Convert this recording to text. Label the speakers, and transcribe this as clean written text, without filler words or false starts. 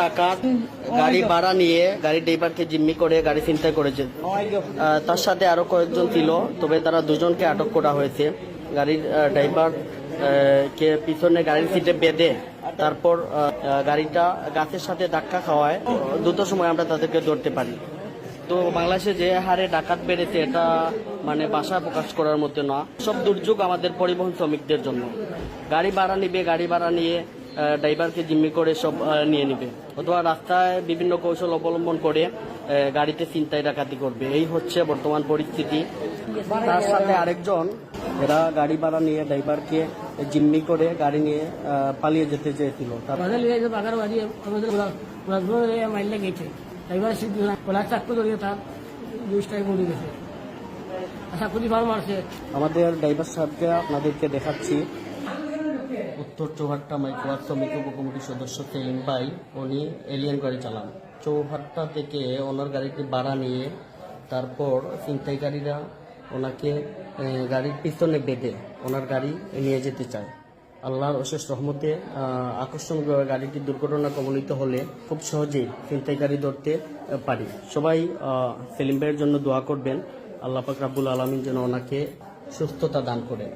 Speaker 1: ডাকাত গাড়ি ভাড়া নিয়ে গাড়ি ড্রাইভারকে জিম্মি করে গাড়ি ছিনতাই করেছে। তার সাথে আরো কয়েকজন ছিল, তবে তারা দুজনকে আটক করা হয়েছে। গাড়ির ড্রাইভার কে পিছনে গাড়ির সিটে বেঁধে তারপর গাড়িটা গাছের সাথে ধাক্কা খাওয়ায় দ্রুত সময় আমরা তাদেরকে ধরতে পারি। তো বাংলাদেশে যে হারে ডাকাত বেড়েছে এটা মানে ভাষায় প্রকাশ করার মতো না। সব দুর্যোগ আমাদের পরিবহন শ্রমিকদের জন্য। গাড়ি ভাড়া নিবে, গাড়ি ভাড়া নিয়ে ড্রাইভারকে জিম্মি করে সব নিয়ে নিবে, অথবা রাস্তায় বিভিন্ন কৌশল অবলম্বন করে গাড়িতে ছিনতাই ডাকাতি করবে। এই হচ্ছে বর্তমান পরিস্থিতি। তার সাথে আরেকজন, এরা গাড়ি ভাড়া নিয়ে ড্রাইভারকে জিম্মি করে গাড়ি নিয়ে পালিয়ে যেতে চেয়েছিল। আমাদের ড্রাইভার সাহেবকে আপনাদেরকে দেখাচ্ছি। উত্তর চৌহাট্টা মাইক্রোবাস শ্রমিক উপকমিটির সদস্য সেলিম ভাই, উনি এলিয়ান গাড়ি চালান। চৌহাট্টা থেকে ওনার গাড়িটি ভাড়া নিয়ে তারপর ছিনতাইকারীরা ওনাকে গাড়ির পিছনে বেঁধে ওনার গাড়ি নিয়ে যেতে চায়। আল্লাহর অশেষ রহমতে আকস্মিকভাবে গাড়িটি দুর্ঘটনা কবলিত হলে খুব সহজেই ছিনতাইকারী ধরতে পারি। সবাই সেলিম ভাইয়ের জন্য দোয়া করবেন। আল্লাহ পাক রাব্বুল আলামিন যেন ওনাকে সুস্থতা দান করেন।